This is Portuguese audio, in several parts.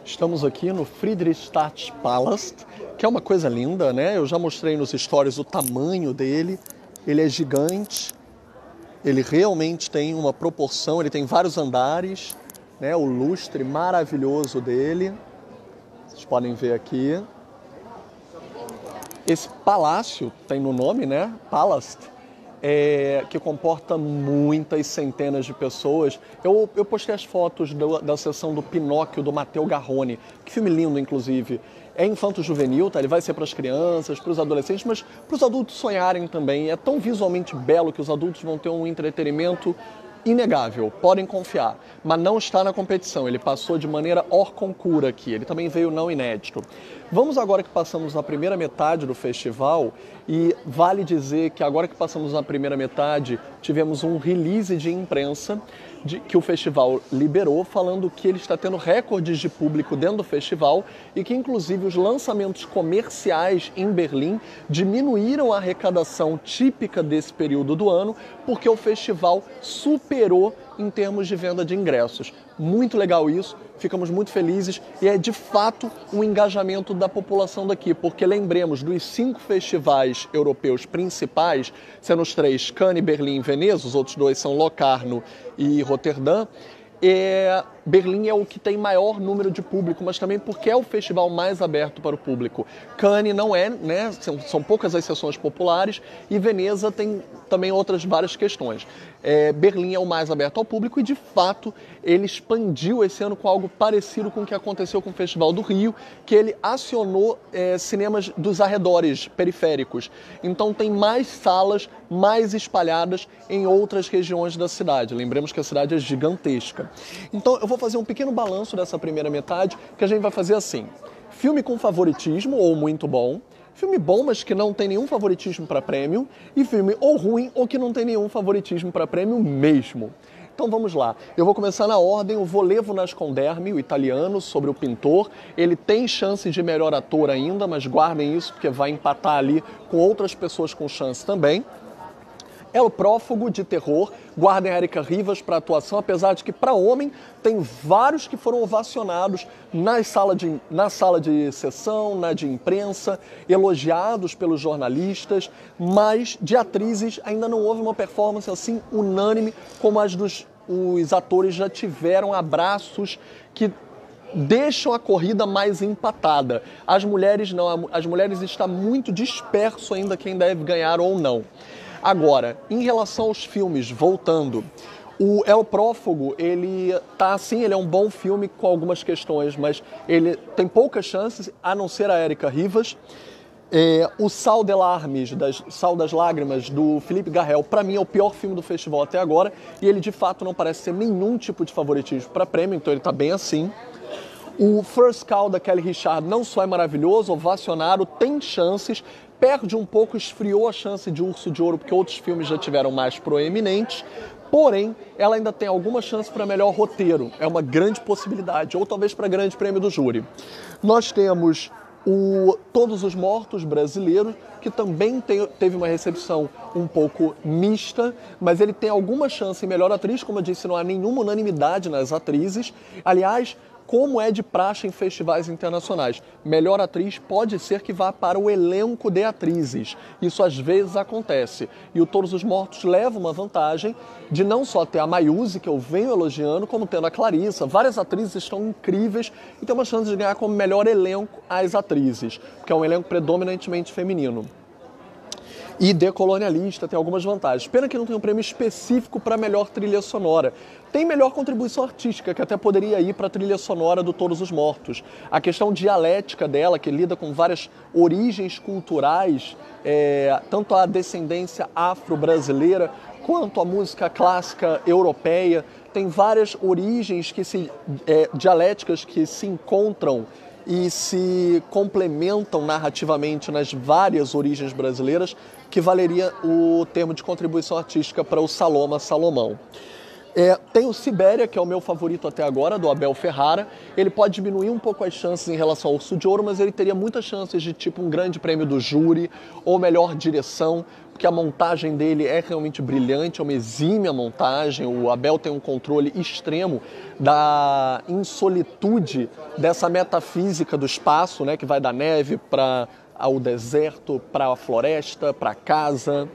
Estamos aqui no Friedrichstadtpalast, que é uma coisa linda, né? Eu já mostrei nos stories o tamanho dele. Ele é gigante, ele realmente tem uma proporção, ele tem vários andares, né? O lustre maravilhoso dele. Vocês podem ver aqui. Esse palácio tem no nome, né? Palast. Que comporta muitas centenas de pessoas. Eu postei as fotos da sessão do Pinóquio, do Matteo Garrone. Que filme lindo, inclusive. É infanto-juvenil, tá? Ele vai ser para as crianças, para os adolescentes, mas para os adultos sonharem também. É tão visualmente belo que os adultos vão ter um entretenimento inegável, podem confiar. Mas não está na competição, ele passou de maneira hors concours aqui. Ele também veio não inédito. Vamos agora que passamos na primeira metade do festival, e vale dizer que agora que passamos na primeira metade, tivemos um release de imprensa que o festival liberou, falando que ele está tendo recordes de público dentro do festival e que, inclusive, os lançamentos comerciais em Berlim diminuíram a arrecadação típica desse período do ano, porque o festival superou em termos de venda de ingressos. Muito legal isso, ficamos muito felizes e é de fato um engajamento da população daqui, porque lembremos, dos 5 festivais europeus principais, sendo os 3 Cannes, Berlim e Veneza, os outros 2 são Locarno e Roterdã, Berlim é o que tem maior número de público, mas também porque é o festival mais aberto para o público. Cannes não é, né? São poucas as sessões populares, e Veneza tem também outras várias questões. Berlim é o mais aberto ao público e, de fato, ele expandiu esse ano com algo parecido com o que aconteceu com o Festival do Rio, que ele acionou cinemas dos arredores periféricos. Então tem mais salas mais espalhadas em outras regiões da cidade. Lembremos que a cidade é gigantesca. Então eu vou fazer um pequeno balanço dessa primeira metade, que a gente vai fazer assim: filme com favoritismo ou muito bom, filme bom, mas que não tem nenhum favoritismo para prêmio, e filme ou ruim ou que não tem nenhum favoritismo para prêmio mesmo. Então vamos lá, eu vou começar na ordem. O Volevo Nascondermi, o italiano, sobre o pintor. Ele tem chance de melhor ator ainda, mas guardem isso porque vai empatar ali com outras pessoas com chance também. El Prófugo, de terror, guardem a Érica Rivas para atuação, apesar de que para homem tem vários que foram ovacionados na sala de sessão, na de imprensa, elogiados pelos jornalistas, mas de atrizes ainda não houve uma performance assim unânime como as os atores já tiveram abraços que deixam a corrida mais empatada. As mulheres não, as mulheres está muito disperso ainda quem deve ganhar ou não. Agora, em relação aos filmes, voltando, o El Prófugo, ele é um bom filme com algumas questões, mas ele tem poucas chances, a não ser a Érica Rivas. O Sal das Lágrimas, do Philippe Garrel, para mim é o pior filme do festival até agora, e ele de fato não parece ter nenhum tipo de favoritismo para prêmio, então ele está bem assim. O First Call, da Kelly Richard, não só é maravilhoso, ovacionado, tem chances, perde um pouco, esfriou a chance de Urso de Ouro, porque outros filmes já tiveram mais proeminentes, porém, ela ainda tem alguma chance para melhor roteiro, é uma grande possibilidade, ou talvez para grande prêmio do júri. Nós temos o Todos os Mortos brasileiro, que também teve uma recepção um pouco mista, mas ele tem alguma chance em melhor atriz. Como eu disse, não há nenhuma unanimidade nas atrizes. Aliás, como é de praxe em festivais internacionais, melhor atriz pode ser que vá para o elenco de atrizes. Isso às vezes acontece. E o Todos os Mortos leva uma vantagem de não só ter a Mayuzi, que eu venho elogiando, como tendo a Clarissa. Várias atrizes estão incríveis e tem uma chance de ganhar como melhor elenco as atrizes, que é um elenco predominantemente feminino. E Decolonialista tem algumas vantagens. Pena que não tem um prêmio específico para melhor trilha sonora. Tem melhor contribuição artística, que até poderia ir para a trilha sonora do Todos os Mortos. A questão dialética dela, que lida com várias origens culturais, tanto a descendência afro-brasileira quanto a música clássica europeia, tem várias origens dialéticas que se encontram e se complementam narrativamente nas várias origens brasileiras, que valeria o termo de contribuição artística para o Saloma Salomão. Tem o Sibéria, que é o meu favorito até agora, do Abel Ferrara. Ele pode diminuir um pouco as chances em relação ao Urso de Ouro, mas ele teria muitas chances de tipo um grande prêmio do júri ou melhor direção, porque a montagem dele é realmente brilhante, é uma exímia montagem. O Abel tem um controle extremo da insolitude dessa metafísica do espaço, né, que vai da neve para o deserto, para a floresta, para a casa.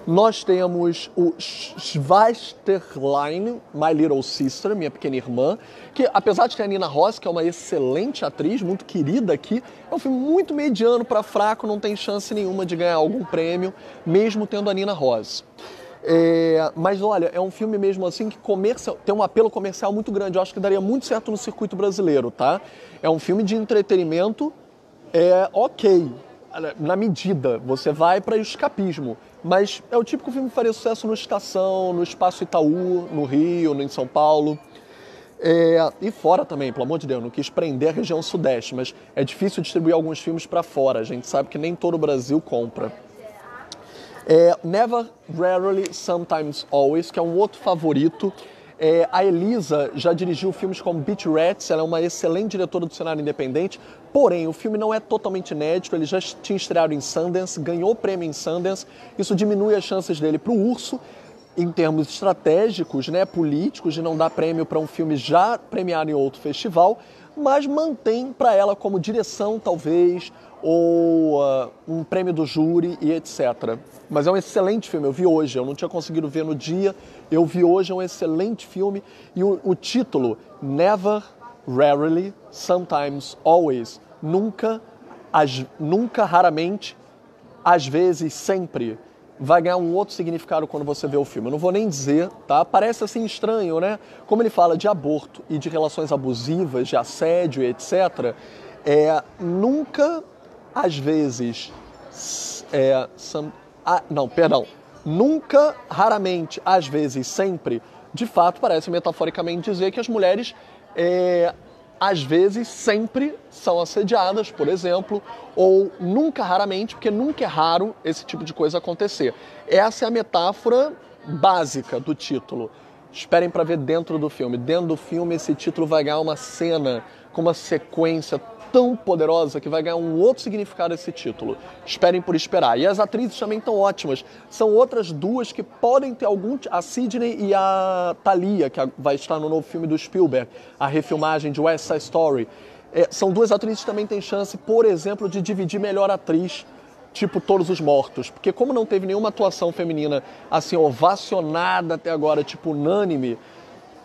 Nós temos o Schwesterlein, My Little Sister, Minha Pequena Irmã, que apesar de ter a Nina Ross, que é uma excelente atriz, muito querida aqui, é um filme muito mediano para fraco, não tem chance nenhuma de ganhar algum prêmio, mesmo tendo a Nina Ross. Mas olha, é um filme mesmo assim que tem um apelo comercial muito grande, eu acho que daria muito certo no circuito brasileiro, tá? É um filme de entretenimento, ok, na medida, você vai para escapismo, mas é o típico filme que faria sucesso no Estação, no Espaço Itaú, no Rio, em São Paulo. E fora também, pelo amor de Deus, não quis prender a região sudeste, mas é difícil distribuir alguns filmes para fora, a gente sabe que nem todo o Brasil compra. Never, Rarely, Sometimes, Always, que é um outro favorito. A Elisa já dirigiu filmes como Beach Rats, ela é uma excelente diretora do cenário independente, porém o filme não é totalmente inédito, ele já tinha estreado em Sundance, ganhou prêmio em Sundance, isso diminui as chances dele para o Urso, em termos estratégicos, né, políticos, de não dar prêmio para um filme já premiado em outro festival, mas mantém para ela como direção, talvez, ou um prêmio do júri e etc. Mas é um excelente filme, eu vi hoje, eu não tinha conseguido ver no dia, eu vi hoje, é um excelente filme. E o título, Never, Rarely, Sometimes, Always, nunca, raramente, às vezes, sempre, vai ganhar um outro significado quando você vê o filme. Eu não vou nem dizer, tá? Parece assim estranho, né? Como ele fala de aborto e de relações abusivas, de assédio, etc., nunca, às vezes, nunca, raramente, às vezes, sempre, de fato, parece metaforicamente dizer que as mulheres, às vezes, sempre são assediadas, por exemplo, ou nunca, raramente, porque nunca é raro esse tipo de coisa acontecer. Essa é a metáfora básica do título. Esperem para ver dentro do filme. Dentro do filme, esse título vai ganhar uma cena com uma sequência tão poderosa que vai ganhar um outro significado esse título. Esperem por esperar. E as atrizes também estão ótimas. São outras duas que podem ter a Sidney e a Thalia, que vai estar no novo filme do Spielberg, a refilmagem de West Side Story. São duas atrizes que também têm chance, por exemplo, de dividir melhor atriz, tipo Todos os Mortos. Porque como não teve nenhuma atuação feminina assim ovacionada até agora, tipo unânime,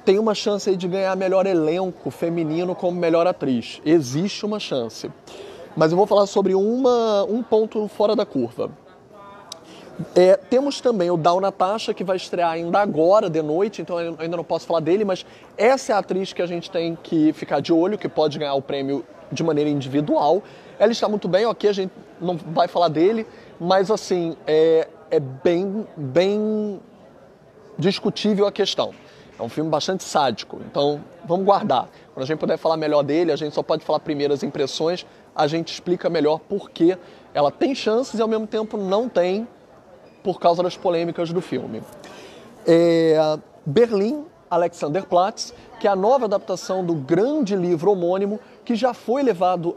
tem uma chance aí de ganhar melhor elenco feminino como melhor atriz. Existe uma chance. Mas eu vou falar sobre um ponto fora da curva. Temos também o Down Natasha, que vai estrear ainda agora, de noite, então eu ainda não posso falar dele, mas essa é a atriz que a gente tem que ficar de olho, que pode ganhar o prêmio de maneira individual. Ela está muito bem, ok, a gente não vai falar dele, mas assim, é bem discutível a questão. É um filme bastante sádico, então vamos guardar. Quando a gente puder falar melhor dele, a gente só pode falar primeiras impressões, a gente explica melhor por que ela tem chances e ao mesmo tempo não tem, por causa das polêmicas do filme. Berlim, Alexanderplatz, que é a nova adaptação do grande livro homônimo, que já foi levado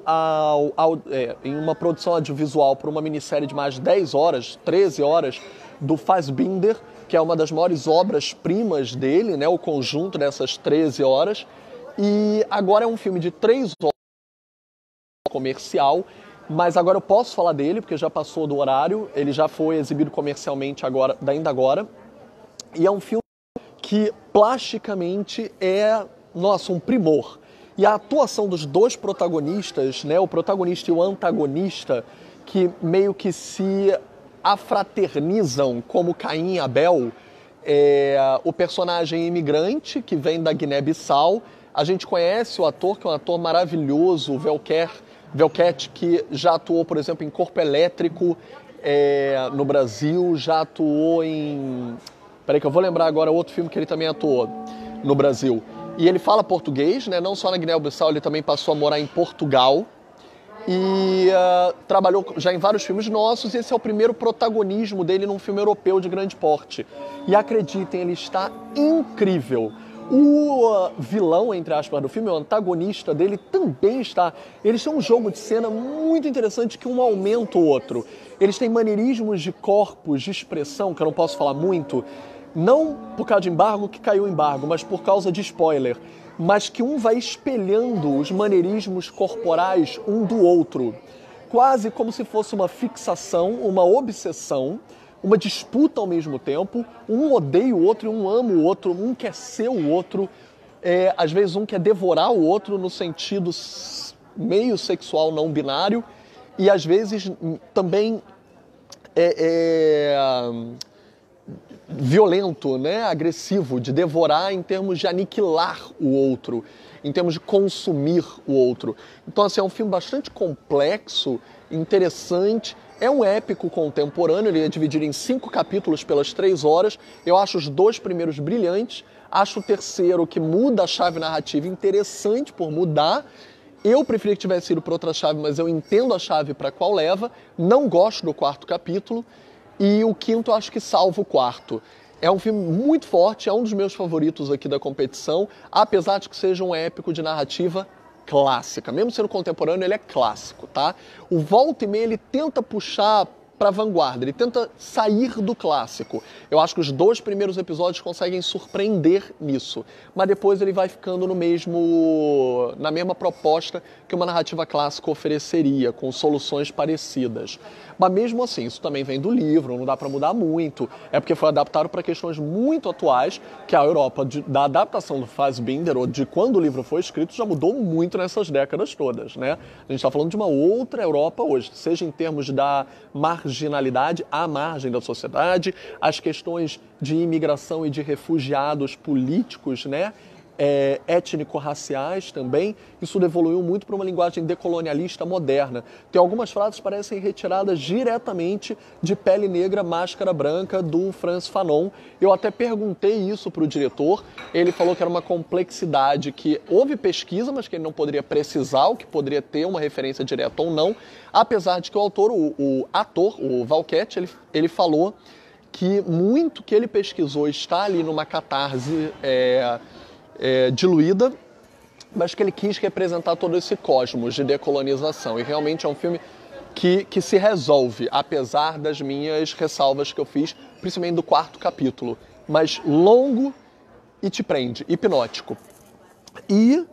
em uma produção audiovisual por uma minissérie de mais de 10 horas, 13 horas, do Fassbinder, que é uma das maiores obras-primas dele, né, o conjunto dessas 13 horas. E agora é um filme de 3 horas comercial, mas agora eu posso falar dele, porque já passou do horário, ele já foi exibido comercialmente ainda agora. E é um filme que plasticamente um primor. E a atuação dos dois protagonistas, né, o protagonista e o antagonista, que meio que se afraternizam como Caim e Abel, o personagem imigrante que vem da Guiné-Bissau. A gente conhece o ator, que é um ator maravilhoso, o Velket, que já atuou, por exemplo, em Corpo Elétrico no Brasil, já atuou em... Peraí que eu vou lembrar agora outro filme que ele também atuou no Brasil. E ele fala português, né? Não só na Guiné-Bissau, ele também passou a morar em Portugal. E trabalhou já em vários filmes nossos, e esse é o primeiro protagonismo dele num filme europeu de grande porte. E acreditem, ele está incrível. O vilão, entre aspas, do filme, o antagonista dele também está. Eles têm um jogo de cena muito interessante que um aumenta o outro. Eles têm maneirismos de corpos, de expressão, que eu não posso falar muito, não por causa de embargo, que caiu o embargo, mas por causa de spoiler. Mas que um vai espelhando os maneirismos corporais um do outro. Quase como se fosse uma fixação, uma obsessão, uma disputa ao mesmo tempo. Um odeia o outro e um ama o outro, um quer ser o outro. Às vezes um quer devorar o outro no sentido meio sexual não binário. E às vezes também violento, né? Agressivo, de devorar em termos de aniquilar o outro, em termos de consumir o outro. Então, assim, é um filme bastante complexo, interessante. É um épico contemporâneo, ele é dividido em 5 capítulos pelas 3 horas. Eu acho os 2 primeiros brilhantes, acho o terceiro, que muda a chave narrativa, interessante por mudar. Eu preferia que tivesse ido para outra chave, mas eu entendo a chave para qual leva. Não gosto do 4º capítulo. E o 5º acho que salva o 4º. É um filme muito forte, é um dos meus favoritos aqui da competição, apesar de que seja um épico de narrativa clássica. Mesmo sendo contemporâneo, ele é clássico, tá? O volta e meia, ele tenta puxar para a vanguarda, ele tenta sair do clássico. Eu acho que os 2 primeiros episódios conseguem surpreender nisso, mas depois ele vai ficando na mesma proposta que uma narrativa clássica ofereceria, com soluções parecidas. Mas mesmo assim, isso também vem do livro, não dá para mudar muito. É porque foi adaptado para questões muito atuais, que a Europa, da adaptação do Fassbinder, ou de quando o livro foi escrito, já mudou muito nessas décadas todas, né? A gente está falando de uma outra Europa hoje, seja em termos da marginalidade à margem da sociedade, as questões de imigração e de refugiados políticos, né? Étnico-raciais também, isso evoluiu muito para uma linguagem decolonialista moderna. Tem algumas frases que parecem retiradas diretamente de Pele Negra, Máscara Branca, do Frantz Fanon. Eu até perguntei isso para o diretor, ele falou que era uma complexidade, que houve pesquisa, mas que ele não poderia precisar, o que poderia ter uma referência direta ou não, apesar de que o autor, o ator, o Valquette, ele falou que muito que ele pesquisou está ali numa catarse diluída, mas que ele quis representar todo esse cosmos de decolonização. E realmente é um filme que se resolve, apesar das minhas ressalvas que eu fiz, principalmente do 4º capítulo. Mas longo e te prende, hipnótico. E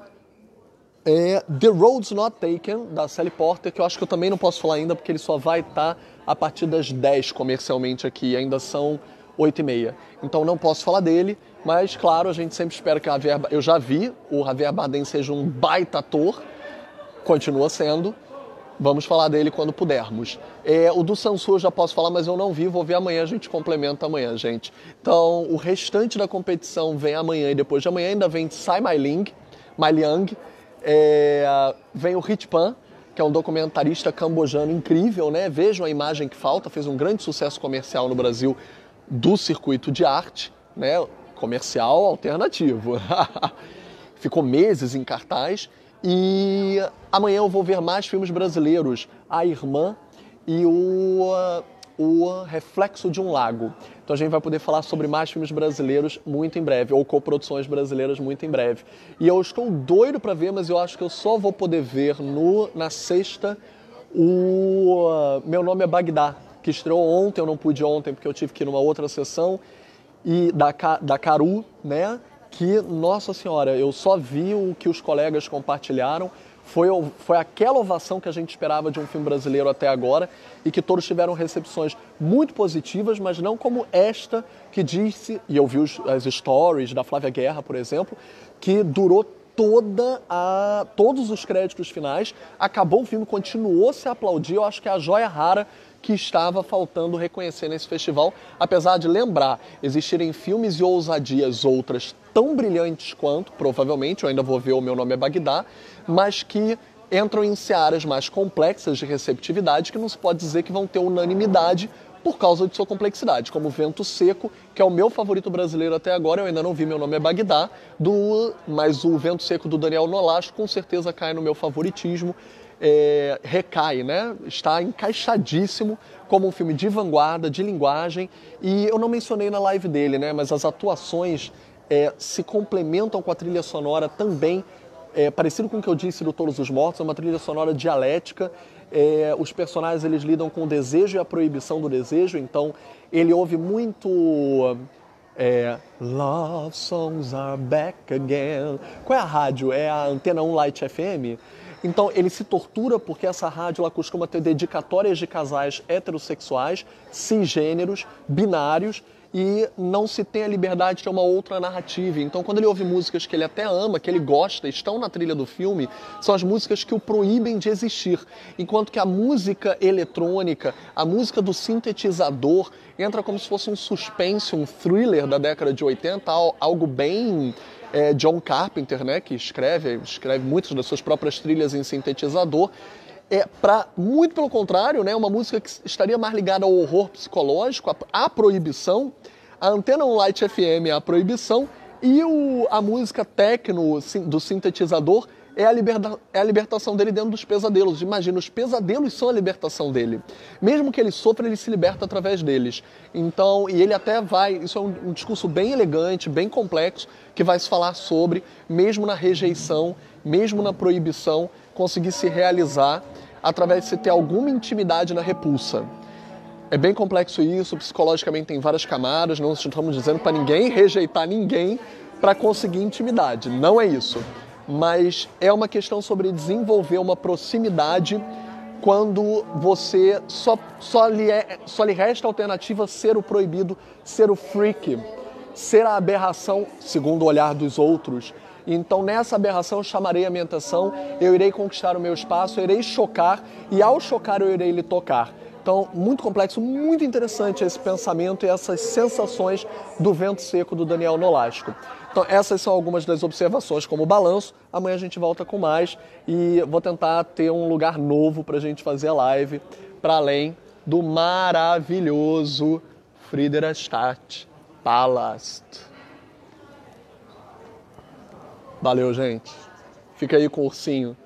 The Road's Not Taken, da Sally Porter, que eu acho que eu também não posso falar ainda, porque ele só vai estar a partir das 10 comercialmente aqui, ainda são 8h30. Então não posso falar dele, mas claro, a gente sempre espera que eu já vi o Javier Bardem seja um baita ator, continua sendo, vamos falar dele quando pudermos. O do Sansu eu já posso falar, mas eu não vi, vou ver amanhã, a gente complementa amanhã, gente. Então o restante da competição vem amanhã e depois de amanhã ainda vem Tsai My Liang, vem o Hit Pan, que é um documentarista cambojano incrível, né? Vejam a imagem que falta, fez um grande sucesso comercial no Brasil do circuito de arte, né? Comercial alternativo. Ficou meses em cartaz. E amanhã eu vou ver mais filmes brasileiros. A Irmã e o Reflexo de um Lago. Então a gente vai poder falar sobre mais filmes brasileiros muito em breve, ou coproduções brasileiras muito em breve. E eu estou doido para ver, mas eu acho que eu só vou poder ver na sexta o Meu Nome é Bagdá, que estreou ontem. Eu não pude ontem porque eu tive que ir numa outra sessão, e da Caru, né? Que, nossa senhora, eu só vi o que os colegas compartilharam. Foi aquela ovação que a gente esperava de um filme brasileiro até agora, e que todos tiveram recepções muito positivas, mas não como esta que disse, e eu vi as stories da Flávia Guerra, por exemplo, que durou todos os créditos finais, acabou o filme, continuou a se aplaudir. Eu acho que é a joia rara que estava faltando reconhecer nesse festival, apesar de lembrar, existirem filmes e ousadias outras tão brilhantes quanto, provavelmente, eu ainda vou ver O Meu Nome é Bagdá, mas que entram em searas mais complexas de receptividade, que não se pode dizer que vão ter unanimidade por causa de sua complexidade, como Vento Seco, que é o meu favorito brasileiro até agora. Eu ainda não vi Meu Nome é Bagdá, mas o Vento Seco do Daniel Nolasco com certeza cai no meu favoritismo. Recai, né? Está encaixadíssimo como um filme de vanguarda, de linguagem. E eu não mencionei na live dele, né? Mas as atuações se complementam com a trilha sonora também, parecido com o que eu disse do Todos os Mortos, é uma trilha sonora dialética. Os personagens eles lidam com o desejo e a proibição do desejo, então ele ouve muito Love Songs Are Back Again. Qual é a rádio? É a Antena 1 Light FM? Então ele se tortura porque essa rádio ela costuma ter dedicatórias de casais heterossexuais, cisgêneros, binários, e não se tem a liberdade de ter uma outra narrativa. Então quando ele ouve músicas que ele até ama, que ele gosta, estão na trilha do filme, são as músicas que o proíbem de existir. Enquanto que a música eletrônica, a música do sintetizador, entra como se fosse um suspense, um thriller da década de 80, algo bem John Carpenter, né, que escreve muitas das suas próprias trilhas em sintetizador. Muito pelo contrário, né, uma música que estaria mais ligada ao horror psicológico, à proibição. A Antena 1 Light FM é a proibição e a música techno do sintetizador é a libertação dele dentro dos pesadelos. Imagina, os pesadelos são a libertação dele. Mesmo que ele sofra, ele se liberta através deles. Então, e ele até isso é um discurso bem elegante, bem complexo, que vai se falar sobre, mesmo na rejeição, mesmo na proibição, conseguir se realizar através de se ter alguma intimidade na repulsa. É bem complexo isso, psicologicamente tem várias camadas, não estamos dizendo para ninguém rejeitar ninguém para conseguir intimidade, não é isso. Mas é uma questão sobre desenvolver uma proximidade quando você só lhe resta a alternativa ser o proibido, ser o freak, ser a aberração segundo o olhar dos outros. Então nessa aberração eu chamarei a minha atenção, eu irei conquistar o meu espaço, eu irei chocar e ao chocar eu irei lhe tocar. Então, muito complexo, muito interessante esse pensamento e essas sensações do Vento Seco do Daniel Nolasco. Então, essas são algumas das observações como balanço. Amanhã a gente volta com mais e vou tentar ter um lugar novo para a gente fazer a live, para além do maravilhoso Friedrichstadt Palast. Valeu, gente. Fica aí com o ursinho.